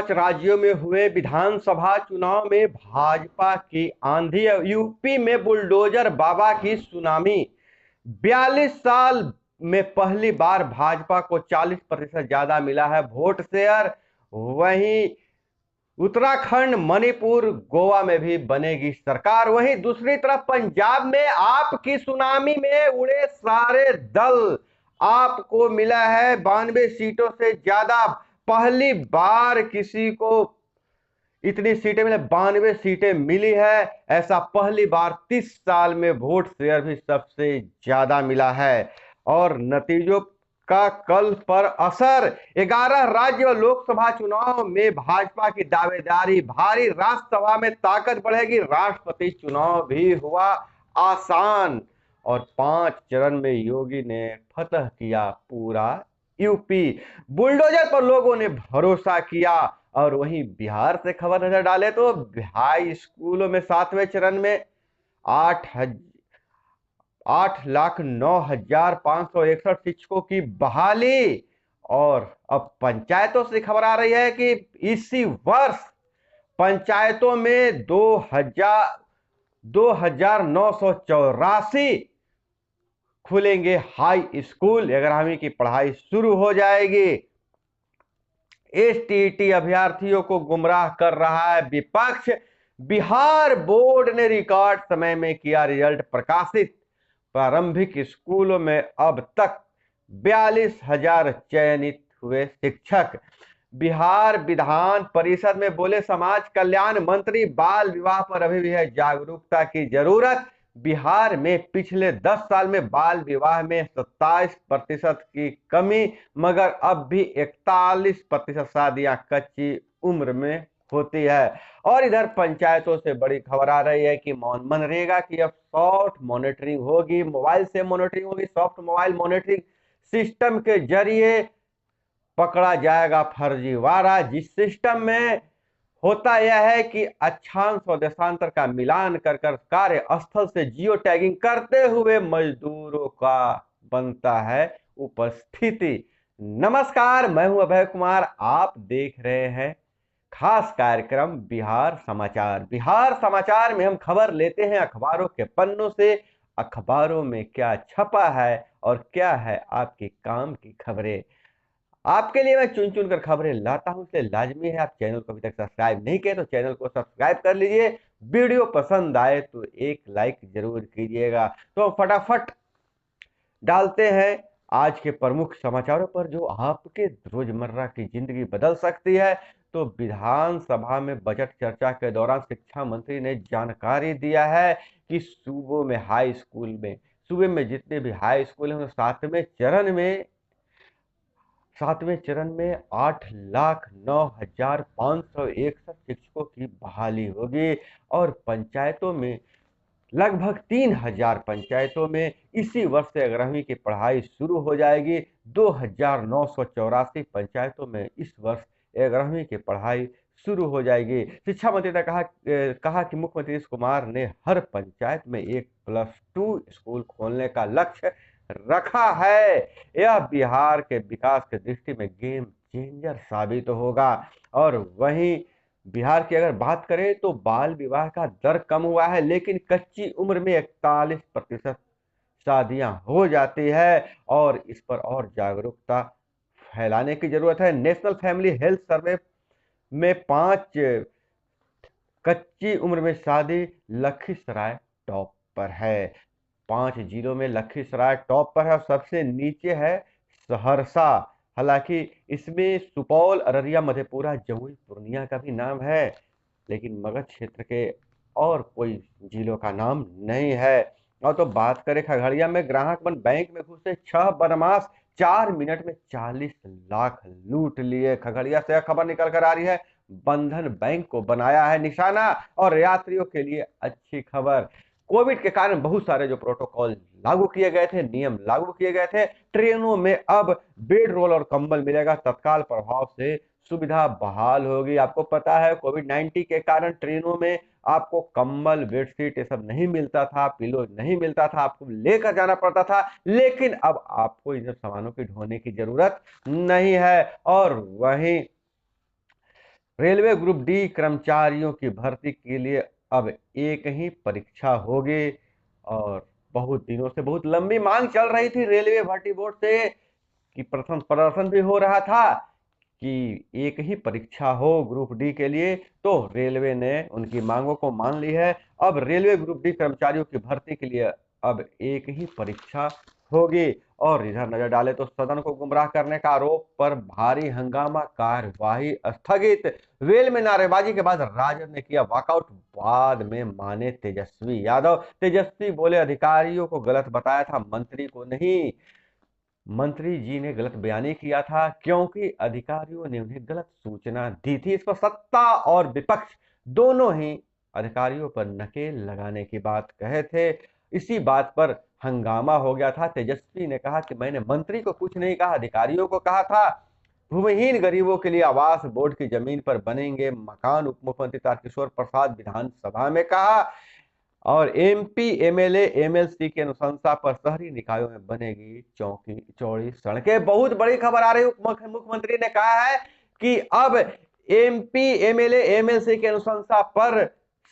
5 राज्यों में हुए विधानसभा चुनाव में भाजपा की आंधी। यूपी में बुलडोजर बाबा की सुनामी। 42 साल में पहली बार भाजपा को 40% ज्यादा मिला है वोट शेयर। वहीं उत्तराखंड, मणिपुर, गोवा में भी बनेगी सरकार। वहीं दूसरी तरफ पंजाब में आपकी सुनामी में उड़े सारे दल। आपको मिला है 92 सीटों से ज्यादा। पहली बार किसी को इतनी सीटें मिले, 92 सीटें मिली है। ऐसा पहली बार 30 साल में वोट शेयर भी सबसे ज्यादा मिला है। और नतीजों का कल पर असर। 11 राज्य और लोकसभा चुनाव में भाजपा की दावेदारी भारी। राज्यसभा में ताकत बढ़ेगी। राष्ट्रपति चुनाव भी हुआ आसान। और 5 चरण में योगी ने फतह किया पूरा यूपी। बुलडोजर पर लोगों ने भरोसा किया। और वहीं बिहार से खबर नजर डाले तो हाई स्कूलों में 7वें चरण में 8,09,561 शिक्षकों की बहाली। और अब पंचायतों से खबर आ रही है कि इसी वर्ष पंचायतों में 2,984 खुलेंगे हाई स्कूल। 11वीं की पढ़ाई शुरू हो जाएगी। एसटीईटी अभ्यर्थियों को गुमराह कर रहा है विपक्ष। बिहार बोर्ड ने रिकॉर्ड समय में किया रिजल्ट प्रकाशित। प्रारंभिक स्कूलों में अब तक 42,000 चयनित हुए शिक्षक। बिहार विधान परिषद में बोले समाज कल्याण मंत्री, बाल विवाह पर अभी भी है जागरूकता की जरूरत। बिहार में पिछले 10 साल में बाल विवाह में 27% की कमी, मगर अब भी 41% शादियां कच्ची उम्र में होती है। और इधर पंचायतों से बड़ी खबर आ रही है कि मनरेगा की अब सॉफ्ट मॉनिटरिंग होगी। मोबाइल से मॉनिटरिंग होगी। सॉफ्ट मोबाइल मॉनिटरिंग सिस्टम के जरिए पकड़ा जाएगा फर्जीवाड़ा। जिस सिस्टम में होता यह है कि अक्षांश और देशांतर का मिलान कर कार्य स्थल से जियो टैगिंग करते हुए मजदूरों का बनता है उपस्थिति। नमस्कार, मैं हूं अभय कुमार। आप देख रहे हैं खास कार्यक्रम बिहार समाचार। बिहार समाचार में हम खबर लेते हैं अखबारों के पन्नों से। अखबारों में क्या छपा है और क्या है आपके काम की खबरें। आपके लिए मैं चुन चुन कर खबरें लाता हूं, इसलिए लाजमी है आप चैनल को अभी तक सब्सक्राइब नहीं किए तो चैनल को सब्सक्राइब कर लीजिए। वीडियो पसंद आए तो एक लाइक जरूर कीजिएगा। तो फटाफट डालते हैं आज के प्रमुख समाचारों पर जो आपके रोजमर्रा की जिंदगी बदल सकती है। तो विधानसभा में बजट चर्चा के दौरान शिक्षा मंत्री ने जानकारी दिया है कि सूबे में जितने भी हाई स्कूल हैं 7वें चरण में 8,09,561 शिक्षकों की बहाली होगी। और पंचायतों में लगभग 3,000 पंचायतों में इसी वर्ष से 11वीं की पढ़ाई शुरू हो जाएगी। 2,984 पंचायतों में इस वर्ष 11वीं की पढ़ाई शुरू हो जाएगी। शिक्षा मंत्री ने कहा कि मुख्यमंत्री नीतीश कुमार ने हर पंचायत में एक +2 स्कूल खोलने का लक्ष्य रखा है। यह बिहार के विकास की दृष्टि में गेम चेंजर साबित होगा। और वहीं बिहार की अगर बात करें तो बाल विवाह का दर कम हुआ है, लेकिन कच्ची उम्र में 41% शादियां हो जाती है। और इस पर और जागरूकता फैलाने की जरूरत है। नेशनल फैमिली हेल्थ सर्वे में 5 कच्ची उम्र में शादी लखीसराय टॉप पर है। 5 जिलों में लखीसराय टॉप पर है और सबसे नीचे है सहरसा। हालांकि इसमें सुपौल, अररिया, मधेपुरा, जमुई, पूर्णिया का भी नाम है, लेकिन मगध क्षेत्र के और कोई जिलों का नाम नहीं है। और तो बात करें खगड़िया में, ग्राहक बन बैंक में घुसे 6 बदमाश, 4 मिनट में 40 लाख लूट लिए। खगड़िया से खबर निकल कर आ रही है, बंधन बैंक को बनाया है निशाना। और यात्रियों के लिए अच्छी खबर, कोविड के कारण बहुत सारे जो प्रोटोकॉल लागू किए गए थे, नियम लागू किए गए थे, ट्रेनों में अब बेड रोल और कंबल मिलेगा। तत्काल प्रभाव से सुविधा बहाल होगी। आपको पता है कोविड-19 के कारण ट्रेनों में आपको कंबल, बेडशीट ये सब नहीं मिलता था, पिलो नहीं मिलता था, आपको लेकर जाना पड़ता था। लेकिन अब आपको इन सब सामानों की ढोने की जरूरत नहीं है। और वहीं रेलवे ग्रुप डी कर्मचारियों की भर्ती के लिए अब एक ही परीक्षा होगी। और बहुत दिनों से बहुत लंबी मांग चल रही थी रेलवे भर्ती बोर्ड से कि प्रथम प्रदर्शन भी हो रहा था कि एक ही परीक्षा हो ग्रुप डी के लिए। तो रेलवे ने उनकी मांगों को मान ली है। अब रेलवे ग्रुप डी कर्मचारियों की भर्ती के लिए अब एक ही परीक्षा होगी। और इधर नजर डाले तो सदन को गुमराह करने का आरोप पर भारी हंगामा, कार्यवाही स्थगित। वेल में नारेबाजी के बाद राजद ने किया वॉकआउट, बाद में माने तेजस्वी यादव। तेजस्वी बोले अधिकारियों को गलत बताया था, मंत्री को नहीं। मंत्री जी ने गलत बयानी किया था क्योंकि अधिकारियों ने उन्हें गलत सूचना दी थी। इस पर सत्ता और विपक्ष दोनों ही अधिकारियों पर नकेल लगाने की बात कहे थे। इसी बात पर हंगामा हो गया था। तेजस्वी ने कहा कि मैंने मंत्री को कुछ नहीं कहा, अधिकारियों को कहा था। भूमिहीन गरीबों के लिए आवास बोर्ड की जमीन पर बनेंगे मकान, उप मुख्यमंत्री तारकिशोर प्रसाद विधानसभा में कहा। और एमपी एमएलए एमएलसी की अनुशंसा पर शहरी निकायों में बनेगी चौकी चौड़ी सड़कें। बहुत बड़ी खबर आ रही है। मुख्यमंत्री ने कहा है कि अब एमपी एमएलए एमएलसी की अनुशंसा पर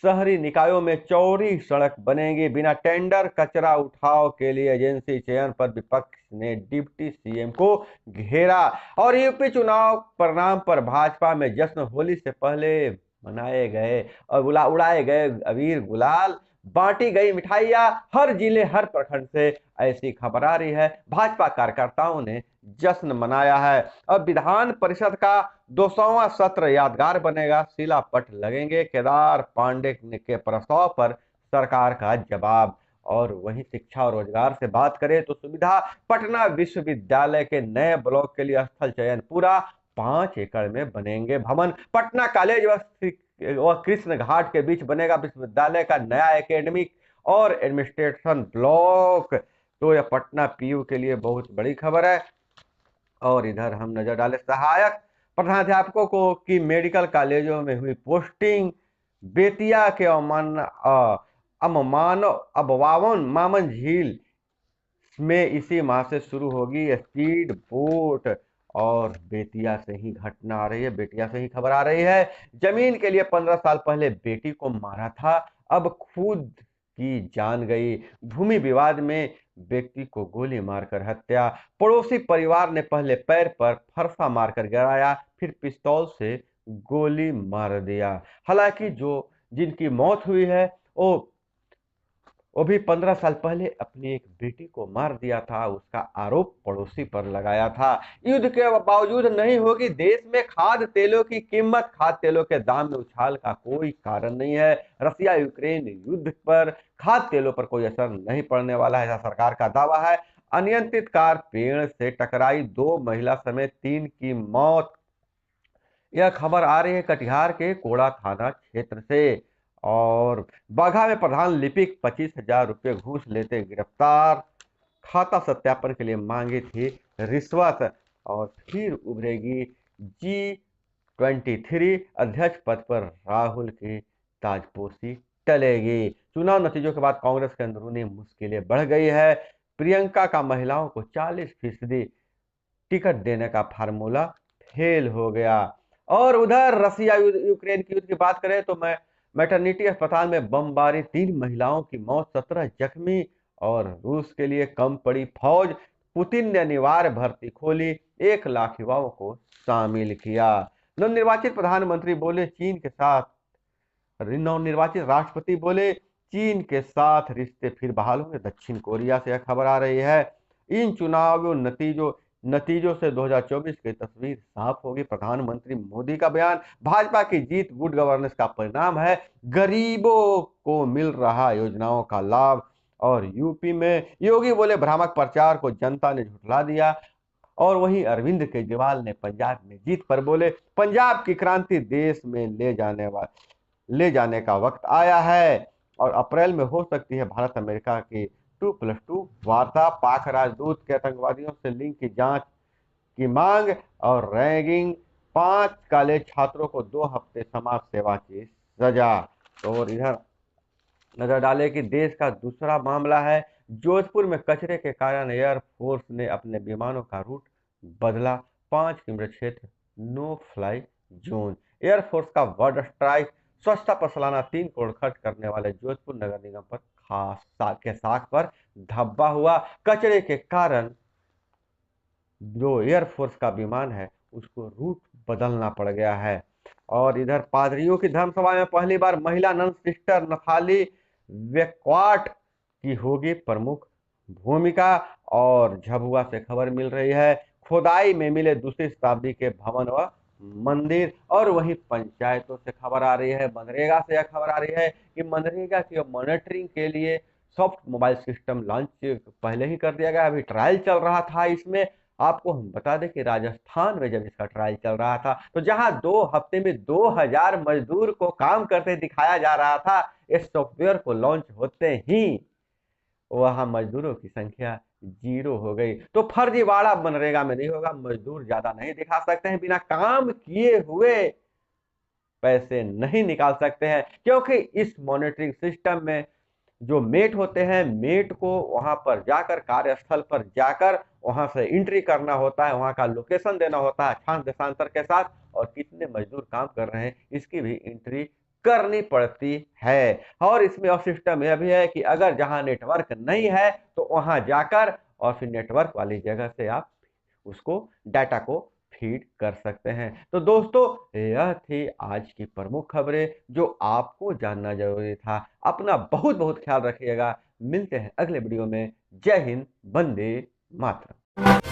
शहरी निकायों में चौड़ी सड़क बनेगी। बिना टेंडर कचरा उठाव के लिए एजेंसी चयन पर विपक्ष ने डिप्टी सीएम को घेरा। और यूपी चुनाव परिणाम पर भाजपा में जश्न, होली से पहले मनाए गए और उड़ाए गए अबीर गुलाल, बांटी गई मिठाइयां हर जिले हर प्रखंड से, ऐसी खबर आ रही है। भाजपा कार्यकर्ताओं ने जश्न मनाया है। अब विधान परिषद का 200वां सत्र यादगार बनेगा, शिलापट लगेंगे। केदार पांडे के प्रस्ताव पर सरकार का जवाब। और वहीं शिक्षा और रोजगार से बात करें तो सुविधा, पटना विश्वविद्यालय के नए ब्लॉक के लिए स्थल चयन पूरा, 5 एकड़ में बनेंगे भवन। पटना कॉलेज व कृष्ण घाट के बीच बनेगा विश्वविद्यालय का नया एकेडमिक और एडमिनिस्ट्रेशन ब्लॉक। तो यह पटना पीयू के लिए बहुत बड़ी खबर है। और इधर हम नजर डालें सहायक प्रधानाध्यापकों को की मेडिकल कॉलेजों में हुई पोस्टिंग। बेतिया के अमवावन मामन झील में इसी माह से शुरू होगी स्पीड बोट। और बेतिया से ही घटना आ रही है, बेतिया से ही खबर आ रही है। जमीन के लिए 15 साल पहले बेटी को मारा था, अब खुद की जान गई। भूमि विवाद में व्यक्ति को गोली मारकर हत्या। पड़ोसी परिवार ने पहले पैर पर फरसा मारकर गिराया, फिर पिस्तौल से गोली मार दिया। हालांकि जो जिनकी मौत हुई है वो भी 15 साल पहले अपनी एक बेटी को मार दिया था, उसका आरोप पड़ोसी पर लगाया था। युद्ध के बावजूद नहीं होगी देश में खाद्य तेलों की कीमत, खाद्य तेलों के दाम में उछाल का कोई कारण नहीं है। रसिया यूक्रेन युद्ध पर खाद्य तेलों पर कोई असर नहीं पड़ने वाला है, ऐसा सरकार का दावा है। अनियंत्रित कार पेड़ से टकराई, 2 महिला समेत 3 की मौत। यह खबर आ रही है कटिहार के कोड़ा थाना क्षेत्र से। और बाघा में प्रधान लिपिक 25,000 रुपये घूस लेते गिरफ्तार, खाता सत्यापन के लिए मांगी थी रिश्वत। और फिर उभरेगी G23 अध्यक्ष पद पर राहुल की ताजपोशी टलेगी। चुनाव नतीजों के बाद कांग्रेस के अंदरूनी मुश्किलें बढ़ गई है। प्रियंका का महिलाओं को 40% टिकट देने का फार्मूला फेल हो गया। और उधर रसिया यूक्रेन की युद्ध की बात करें तो मैं मैटरनिटी अस्पताल में बमबारी, 3 महिलाओं की मौत, 17 जख्मी। और रूस के लिए कम पड़ी फौज, पुतिन ने अनिवार्य भर्ती खोली, 1 लाख युवाओं को शामिल किया। नवनिर्वाचित प्रधानमंत्री बोले चीन के साथ नवनिर्वाचित राष्ट्रपति बोले चीन के साथ रिश्ते फिर बहाल होंगे। दक्षिण कोरिया से यह खबर आ रही है। इन चुनाव नतीजों से 2024 की तस्वीर साफ होगी, प्रधानमंत्री मोदी का बयान। भाजपा की जीत गुड गवर्नेंस का परिणाम है, गरीबों को मिल रहा योजनाओं का लाभ। और यूपी में योगी बोले भ्रामक प्रचार को जनता ने झुठला दिया। और वहीं अरविंद केजरीवाल ने पंजाब में जीत पर बोले पंजाब की क्रांति देश में ले जाने का वक्त आया है। और अप्रैल में हो सकती है भारत अमेरिका की 2+2 वार्ता। पाक राजदूत के आतंकवादियों से लिंक की जांच की मांग। और रैगिंग, 5 कॉलेज छात्रों को 2 हफ्ते समाज सेवा की सजा। और इधर नजर डाले कि देश का दूसरा मामला है, जोधपुर में कचरे के कारण एयरफोर्स ने अपने विमानों का रूट बदला, 5 किलोमीटर क्षेत्र नो फ्लाई जोन। एयरफोर्स का वर्ड स्ट्राइक, स्वच्छता पर सालाना 3 करोड़ खर्च करने वाले जोधपुर नगर निगम पर के साख पर धब्बा हुआ। कचरे के कारण जो एयरफोर्स का विमान है उसको रूट बदलना पड़ गया है। और इधर पादरियों की धर्मसभा में पहली बार महिला नन सिस्टर नथाली वेक्वाट की होगी प्रमुख भूमिका। और झाबुआ से खबर मिल रही है, खुदाई में मिले दूसरी शताब्दी के भवन व मंदिर। और वहीं पंचायतों से खबर आ रही है, मनरेगा से यह खबर आ रही है कि मनरेगा की मॉनिटरिंग के लिए सॉफ्ट मोबाइल सिस्टम लॉन्च पहले ही कर दिया गया, अभी ट्रायल चल रहा था। इसमें आपको हम बता दें कि राजस्थान में जब इसका ट्रायल चल रहा था तो जहां 2 हफ्ते में 2000 मजदूर को काम करते दिखाया जा रहा था, इस सॉफ्टवेयर को लॉन्च होते ही वहां मजदूरों की संख्या 0 हो गई। तो फर्जीवाड़ा मनरेगा में नहीं होगा, मजदूर ज्यादा नहीं दिखा सकते हैं, बिना काम किए हुए पैसे नहीं निकाल सकते हैं, क्योंकि इस मॉनिटरिंग सिस्टम में जो मेट होते हैं, मेट को वहां पर जाकर कार्यस्थल पर जाकर वहां से एंट्री करना होता है, वहां का लोकेशन देना होता है अक्षांश देशांतर के साथ, और कितने मजदूर काम कर रहे हैं इसकी भी एंट्री करनी पड़ती है। और इसमें और सिस्टम यह भी है कि अगर जहां नेटवर्क नहीं है तो वहां जाकर और फिर नेटवर्क वाली जगह से आप उसको डाटा को फीड कर सकते हैं। तो दोस्तों, यह थी आज की प्रमुख खबरें जो आपको जानना जरूरी था। अपना बहुत बहुत ख्याल रखिएगा। मिलते हैं अगले वीडियो में। जय हिंद, वंदे मातरम।